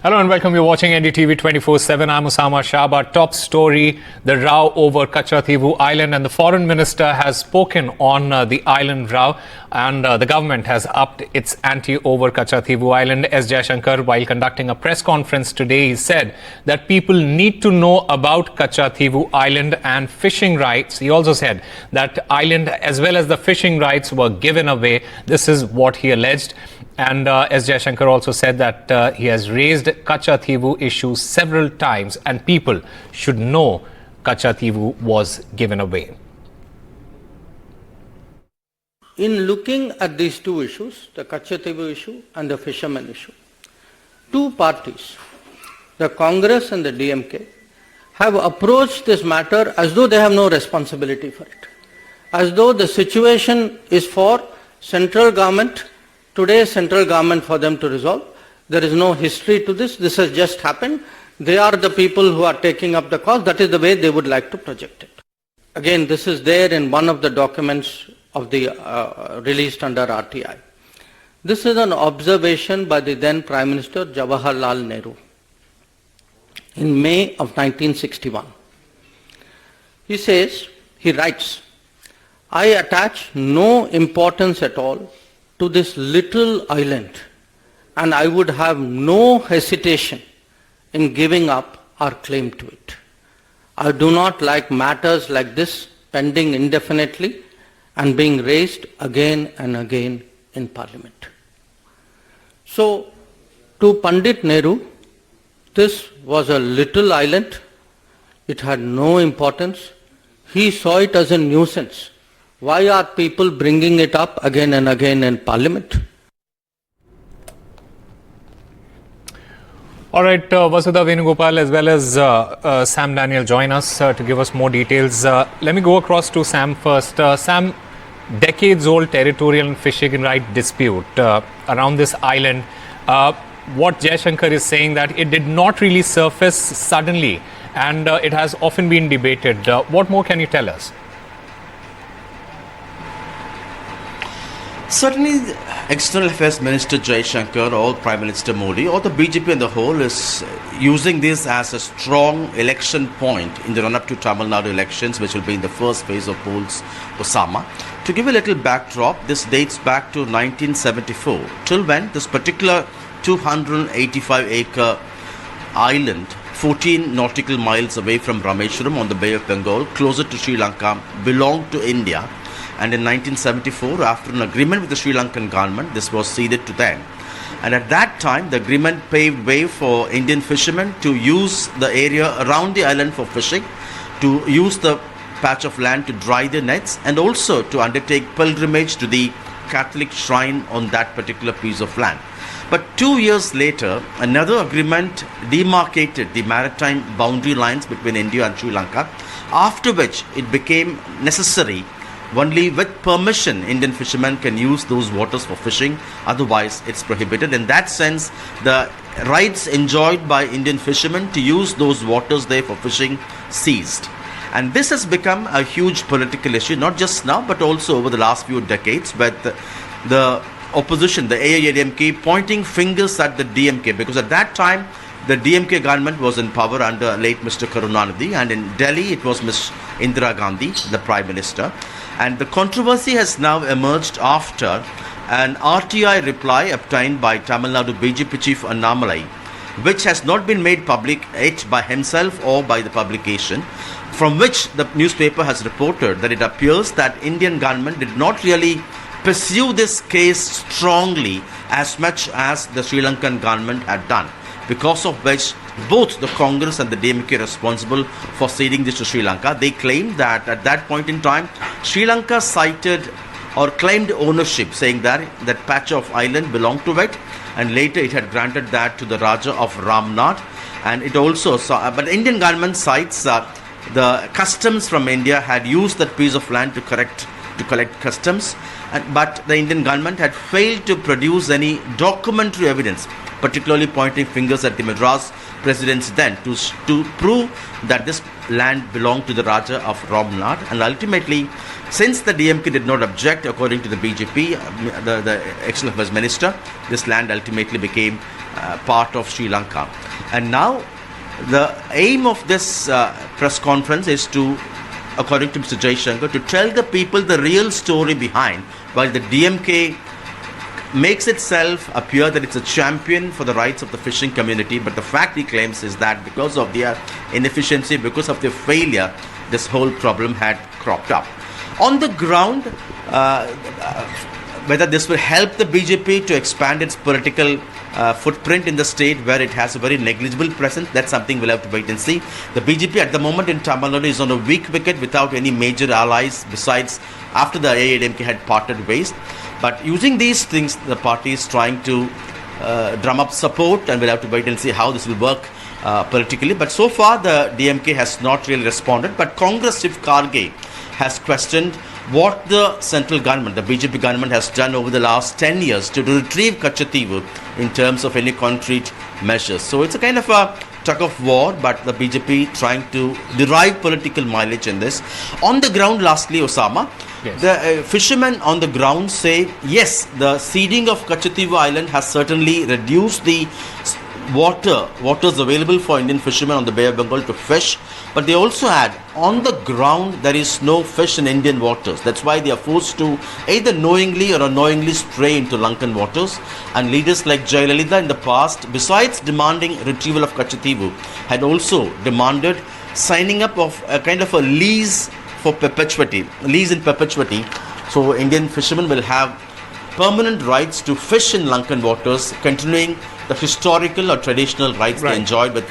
Hello and welcome. You're watching NDTV 24/7. I'm Osama Shahba. Top story, the row over Katchatheevu Island, and the foreign minister has spoken on the island row, and the government has upped its ante over Katchatheevu Island. S. Jaishankar, while conducting a press conference today, he said that people need to know about Katchatheevu Island and fishing rights. He also said that island as well as the fishing rights were given away. This is what he alleged. And S. Jaishankar also said that he has raised Katchatheevu issue several times and people should know Katchatheevu was given away. In looking at these two issues, the Katchatheevu issue and the fishermen issue, two parties, the Congress and the DMK, have approached this matter as though they have no responsibility for it, as though the situation is for central government, today's central government, for them to resolve. There is no history to this. This has just happened. They are the people who are taking up the cause. That is the way they would like to project it. Again, this is there in one of the documents of the released under RTI. This is an observation by the then Prime Minister Jawaharlal Nehru in May of 1961. He writes, "I attach no importance at all to this little island, and I would have no hesitation in giving up our claim to it. I do not like matters like this pending indefinitely and being raised again and again in Parliament." So, to Pandit Nehru, this was a little island. It had no importance. He saw it as a nuisance. Why are people bringing it up again and again in Parliament? All right, Vasudha Venugopal as well as Sam Daniel join us to give us more details. Let me go across to Sam first. Sam, decades-old territorial and fishing right dispute around this island. What Jaishankar is saying that it did not really surface suddenly and it has often been debated. What more can you tell us? Certainly, External Affairs Minister Jaishankar or Prime Minister Modi or the BJP in the whole is using this as a strong election point in the run-up to Tamil Nadu elections, which will be in the first phase of polls, Osama. To give a little backdrop, this dates back to 1974, till when this particular 285-acre island, 14 nautical miles away from Rameshwaram on the Bay of Bengal, closer to Sri Lanka, belonged to India. And in 1974, after an agreement with the Sri Lankan government, this was ceded to them. And at that time, the agreement paved way for Indian fishermen to use the area around the island for fishing, to use the patch of land to dry their nets, and also to undertake pilgrimage to the Catholic shrine on that particular piece of land. But 2 years later, another agreement demarcated the maritime boundary lines between India and Sri Lanka, after which it became necessary only with permission Indian fishermen can use those waters for fishing, otherwise it's prohibited. In that sense, the rights enjoyed by Indian fishermen to use those waters there for fishing ceased. And this has become a huge political issue, not just now but also over the last few decades, with the opposition, the AIADMK, pointing fingers at the DMK, because at that time the DMK government was in power under late Mr. Karunanidhi, and in Delhi it was Ms. Indira Gandhi, the Prime Minister. And the controversy has now emerged after an RTI reply obtained by Tamil Nadu BJP Chief Annamalai, which has not been made public yet by himself or by the publication, from which the newspaper has reported that it appears that Indian government did not really pursue this case strongly as much as the Sri Lankan government had done, because of which both the Congress and the DMK responsible for ceding this to Sri Lanka. They claimed that at that point in time, Sri Lanka cited or claimed ownership, saying that that patch of island belonged to it, and later it had granted that to the Raja of Ramnath. And it also saw, but the Indian government cites the customs from India had used that piece of land to collect customs, but the Indian government had failed to produce any documentary evidence, particularly pointing fingers at the Madras presidency then, to prove that this land belonged to the Raja of Ramnath. And ultimately, since the DMK did not object, according to the BJP, the External Affairs Minister, this land ultimately became part of Sri Lanka. And now the aim of this press conference is to, according to Mr. Jaishankar, to tell the people the real story behind, while the DMK makes itself appear that it's a champion for the rights of the fishing community, but the fact he claims is that because of their inefficiency, because of their failure, this whole problem had cropped up. On the ground, whether this will help the BJP to expand its political footprint in the state where it has a very negligible presence, that's something we'll have to wait and see. The BJP at the moment in Tamil Nadu is on a weak wicket without any major allies besides after the AIDMK had parted ways. But using these things, the party is trying to drum up support, and we'll have to wait and see how this will work politically. But so far, the DMK has not really responded. But Congress Chief Karge has questioned what the central government, the BJP government, has done over the last 10 years to retrieve Katchatheevu in terms of any concrete measures. So it's a kind of a tug of war, but the BJP trying to derive political mileage in this. On the ground, lastly, Osama, yes, the fishermen on the ground say, yes, the seeding of Katchatheevu Island has certainly reduced the waters available for Indian fishermen on the Bay of Bengal to fish, but they also add, on the ground there is no fish in Indian waters. That's why they are forced to either knowingly or unknowingly stray into Lankan waters. And leaders like Jayalalitha in the past, besides demanding retrieval of Katchatheevu, had also demanded signing up of a kind of a lease for perpetuity, lease in perpetuity. So Indian fishermen will have permanent rights to fish in Lankan waters, continuing the historical or traditional rights they enjoyed with